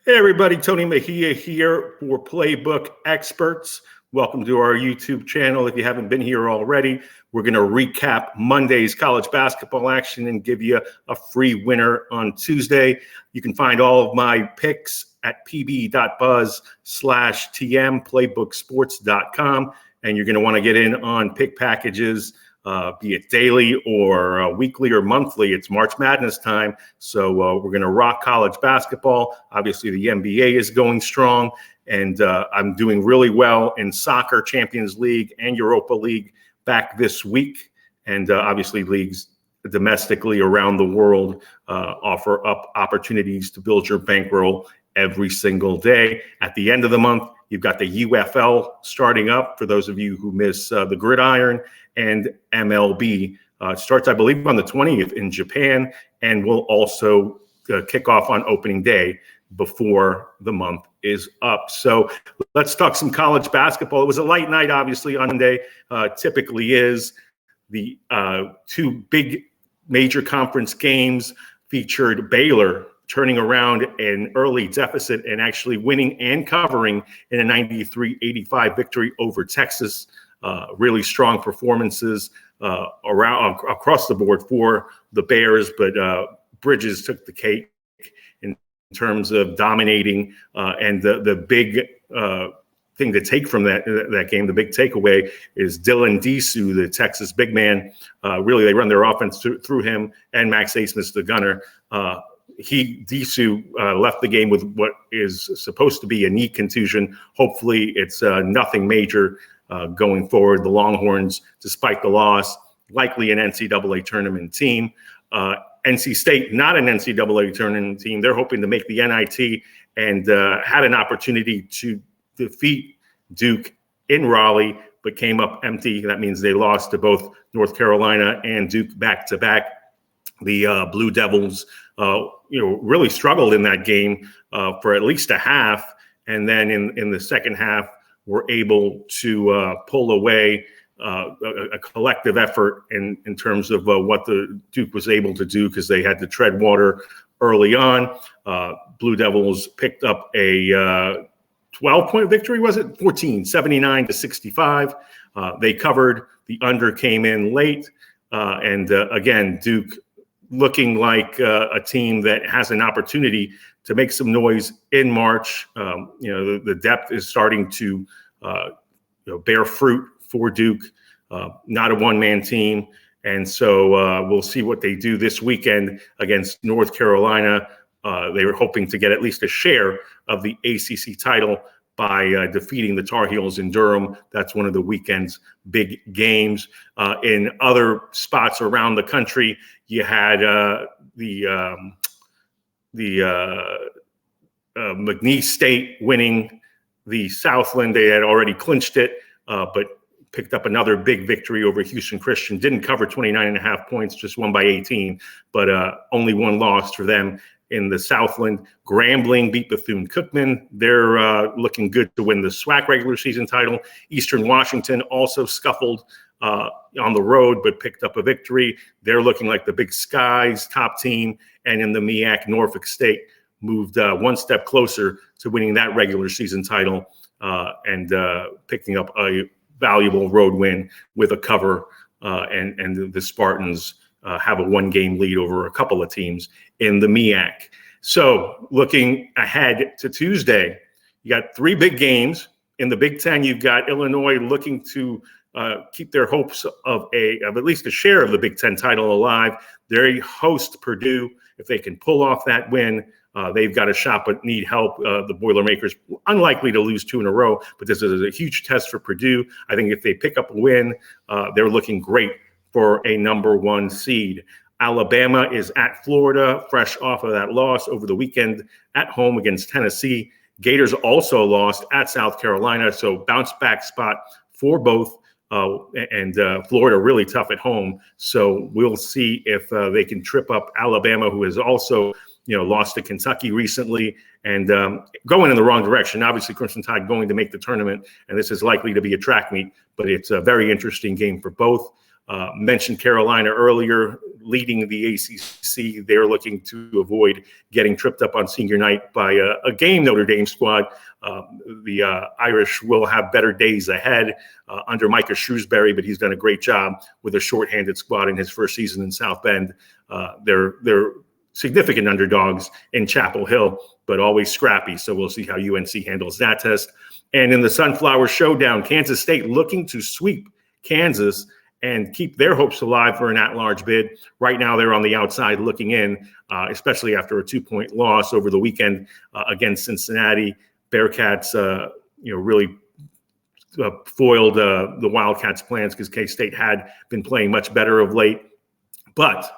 Hey everybody, Tony Mejia here for Playbook Experts. Welcome to our YouTube channel. If you haven't been here already, we're going to recap Monday's college basketball action and give you a free winner on Tuesday. You can find all of my picks at pb.buzz/TM, playbooksports.com, and you're going to want to get in on pick packages, be it daily or weekly or monthly. It's March Madness time, so we're going to rock college basketball. Obviously, the NBA is going strong, and I'm doing really well in soccer, Champions League, and Europa League back this week. And obviously, leagues domestically around the world offer up opportunities to build your bankroll every single day. At the end of the month, you've got the UFL starting up for those of you who miss the gridiron, and MLB starts, I believe, on the 20th in Japan, and will also kick off on opening day before the month is up. So let's talk some college basketball. It was a light night, obviously, on Monday. Typically is. The two big major conference games featured Baylor turning around an early deficit and actually winning and covering in a 93-85 victory over Texas. Really strong performances across the board for the Bears, but Bridges took the cake in terms of dominating. And the big thing to take from that game, the big takeaway, is Dylan Disu, the Texas big man. Really, they run their offense through him and Max Asmus, the gunner. Disu left the game with what is supposed to be a knee contusion. Hopefully, it's nothing major going forward. The Longhorns, despite the loss, likely an NCAA tournament team. NC State, not an NCAA tournament team. They're hoping to make the NIT and had an opportunity to defeat Duke in Raleigh, but came up empty. That means they lost to both North Carolina and Duke back-to-back. The Blue Devils, really struggled in that game for at least a half, and then in the second half were able to pull away a collective effort in terms of what the Duke was able to do, because they had to tread water early on. Blue Devils picked up a 12-point victory, was it? 14, 79-65. They covered. The under came in late. And again, Duke looking like a team that has an opportunity to make some noise in March. The depth is starting to bear fruit for Duke, not a one-man team. And so we'll see what they do this weekend against North Carolina. They were hoping to get at least a share of the ACC title by defeating the Tar Heels in Durham. That's one of the weekend's big games. In other spots around the country, you had the McNeese State winning the Southland. They had already clinched it, but picked up another big victory over Houston Christian. Didn't cover 29.5 points, just won by 18, but only one loss for them. In the Southland, Grambling beat Bethune-Cookman. They're looking good to win the SWAC regular season title. Eastern Washington also scuffled on the road, but picked up a victory. They're looking like the Big Sky's top team. And in the MEAC, Norfolk State moved one step closer to winning that regular season title and picking up a valuable road win with a cover. And the Spartans have a one-game lead over a couple of teams in the MEAC. So looking ahead to Tuesday, you got three big games. In the Big Ten, you've got Illinois looking to keep their hopes of at least a share of the Big Ten title alive. They host Purdue. If they can pull off that win, they've got a shot but need help. The Boilermakers, unlikely to lose two in a row, but this is a huge test for Purdue. I think if they pick up a win, they're looking great for a number one seed. Alabama is at Florida, fresh off of that loss over the weekend at home against Tennessee. Gators also lost at South Carolina, so bounce back spot for both. And Florida really tough at home. So we'll see if they can trip up Alabama, who has also lost to Kentucky recently and going in the wrong direction. Obviously, Crimson Tide going to make the tournament, and this is likely to be a track meet, but it's a very interesting game for both. Mentioned Carolina earlier, leading the ACC. They're looking to avoid getting tripped up on senior night by a game Notre Dame squad. The Irish will have better days ahead under Micah Shrewsbury, but he's done a great job with a shorthanded squad in his first season in South Bend. They're significant underdogs in Chapel Hill, but always scrappy. So we'll see how UNC handles that test. And in the Sunflower Showdown, Kansas State looking to sweep Kansas and keep their hopes alive for an at-large bid. Right now, they're on the outside looking in, especially after a 2-point loss over the weekend against Cincinnati. Bearcats, really foiled the Wildcats' plans because K-State had been playing much better of late. But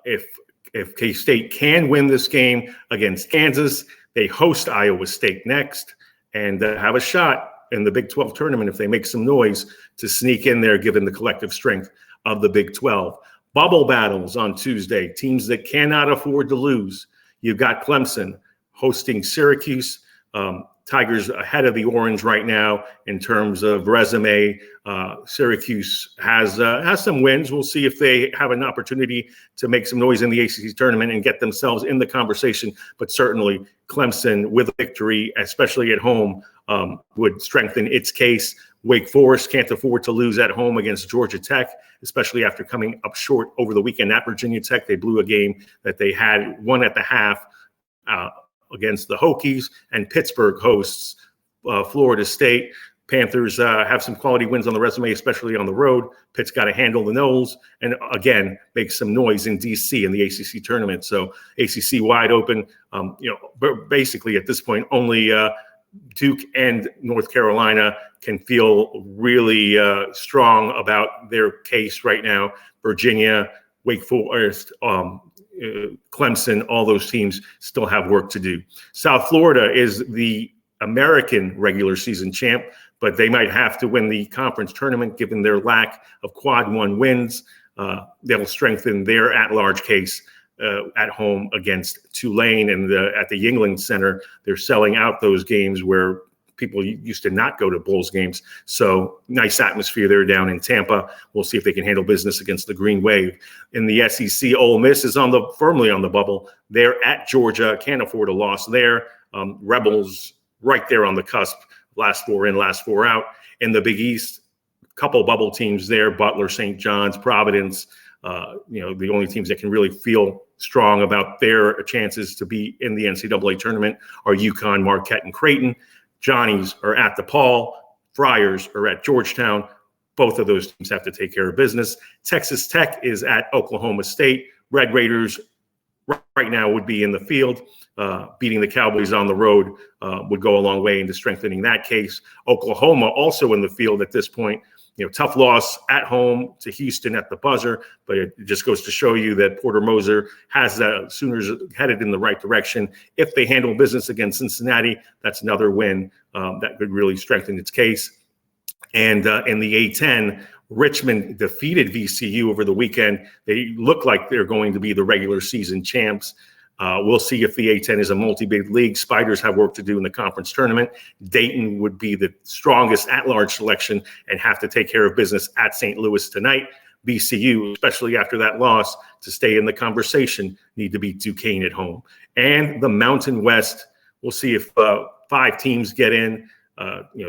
if K-State can win this game against Kansas, they host Iowa State next and have a shot in the Big 12 tournament if they make some noise to sneak in there, given the collective strength of the Big 12. Bubble battles on Tuesday, teams that cannot afford to lose. You've got Clemson hosting Syracuse. Tigers ahead of the Orange right now in terms of resume. Syracuse has some wins. We'll see if they have an opportunity to make some noise in the ACC tournament and get themselves in the conversation. But certainly Clemson with a victory, especially at home, would strengthen its case. Wake Forest can't afford to lose at home against Georgia Tech, especially after coming up short over the weekend at Virginia Tech. They blew a game that they had won at the half against the Hokies, and Pittsburgh hosts Florida State. Panthers have some quality wins on the resume, especially on the road. Pitt's got to handle the Noles and, again, make some noise in D.C. in the ACC tournament. So ACC wide open. Basically at this point, only Duke and North Carolina can feel really strong about their case right now. Virginia, Wake Forest, Clemson, all those teams still have work to do. South Florida is the American regular season champ, but they might have to win the conference tournament given their lack of quad one wins. That'll strengthen their at-large case at home against Tulane. And at the Yuengling Center, they're selling out those games where people used to not go to Bulls games. So nice atmosphere there down in Tampa. We'll see if they can handle business against the Green Wave. In the SEC, Ole Miss is firmly on the bubble. They're at Georgia, can't afford a loss there. Rebels right there on the cusp, last four in, last four out. In the Big East, couple bubble teams there, Butler, St. John's, Providence. The only teams that can really feel strong about their chances to be in the NCAA tournament are UConn, Marquette, and Creighton. Johnnies are at DePaul. Friars are at Georgetown. Both of those teams have to take care of business. Texas Tech is at Oklahoma State. Red Raiders right now would be in the field. Beating the Cowboys on the road would go a long way into strengthening that case. Oklahoma also in the field at this point. Tough loss at home to Houston at the buzzer, but it just goes to show you that Porter Moser has the Sooners headed in the right direction. If they handle business against Cincinnati, that's another win that could really strengthen its case. And in the A-10, Richmond defeated VCU over the weekend. They look like they're going to be the regular season champs. We'll see if the A-10 is a multi-bid league. Spiders have work to do in the conference tournament. Dayton would be the strongest at-large selection and have to take care of business at St. Louis tonight. VCU, especially after that loss, to stay in the conversation, need to beat Duquesne at home. And the Mountain West, we'll see if 5 teams get in.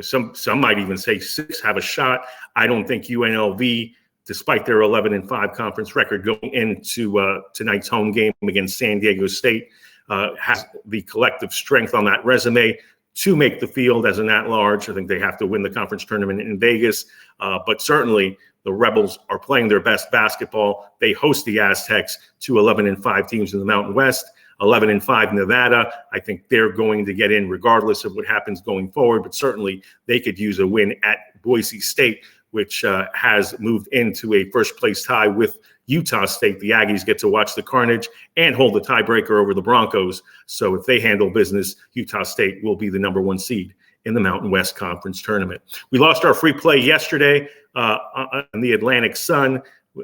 Some might even say 6 have a shot. I don't think UNLV, despite their 11-5 conference record going into tonight's home game against San Diego State, has the collective strength on that resume to make the field as an at-large. I think they have to win the conference tournament in Vegas. But certainly the Rebels are playing their best basketball. They host the Aztecs, 2 11-5 teams in the Mountain West. 11-5 Nevada. I think they're going to get in regardless of what happens going forward. But certainly they could use a win at Boise State, which has moved into a first-place tie with Utah State. The Aggies get to watch the carnage and hold the tiebreaker over the Broncos. So if they handle business, Utah State will be the number 1 seed in the Mountain West Conference Tournament. We lost our free play yesterday on the Atlantic Sun.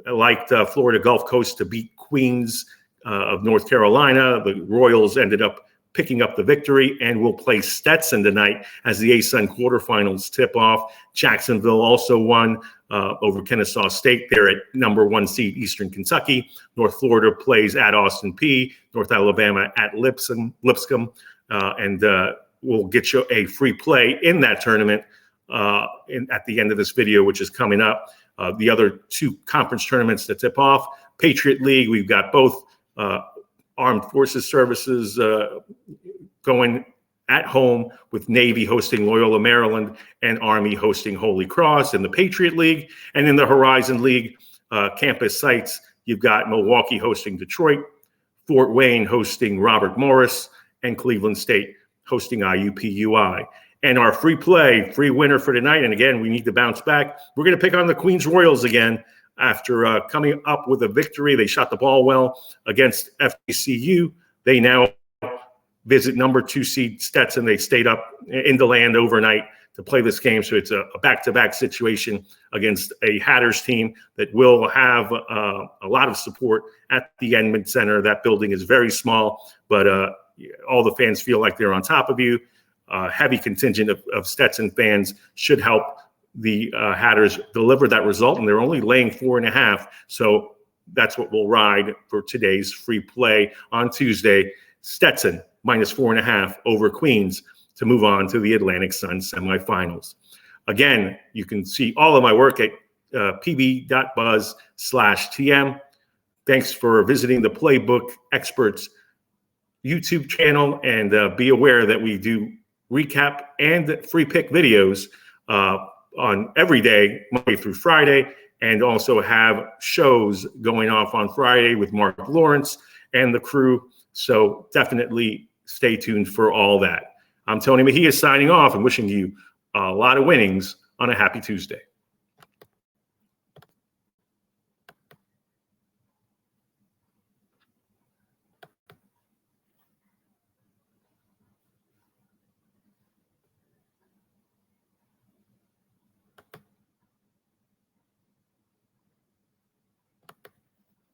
I liked Florida Gulf Coast to beat Queens of North Carolina. The Royals ended up picking up the victory, and will play Stetson tonight as the A-Sun quarterfinals tip off. Jacksonville also won over Kennesaw State. They're at number 1 seed Eastern Kentucky. North Florida plays at Austin Peay. North Alabama at Lipscomb. And we'll get you a free play in that tournament at the end of this video, which is coming up. The other 2 conference tournaments that tip off, Patriot League, we've got both Armed Forces Services going at home, with Navy hosting Loyola, Maryland, and Army hosting Holy Cross in the Patriot League. And in the Horizon League campus sites, you've got Milwaukee hosting Detroit, Fort Wayne hosting Robert Morris, and Cleveland State hosting IUPUI. And our free winner for tonight, and again, we need to bounce back. We're going to pick on the Queens Royals again after coming up with a victory. They shot the ball well against FGCU. They now visit number 2 seed Stetson. They stayed up in the land overnight to play this game. So it's a back-to-back situation against a Hatters team that will have a lot of support at the Edmond Center. That building is very small, but all the fans feel like they're on top of you. Heavy contingent of Stetson fans should help the Hatters deliver that result, and they're only laying 4.5. So that's what we'll ride for today's free play on Tuesday. Stetson -4.5 over Queens to move on to the Atlantic Sun semifinals. Again, you can see all of my work at pb.buzz/TM. Thanks for visiting the Playbook Experts YouTube channel, and be aware that we do recap and free pick videos on every day, Monday through Friday, and also have shows going off on Friday with Mark Lawrence and the crew. So definitely stay tuned for all that. I'm Tony Mejia signing off and wishing you a lot of winnings on a happy Tuesday.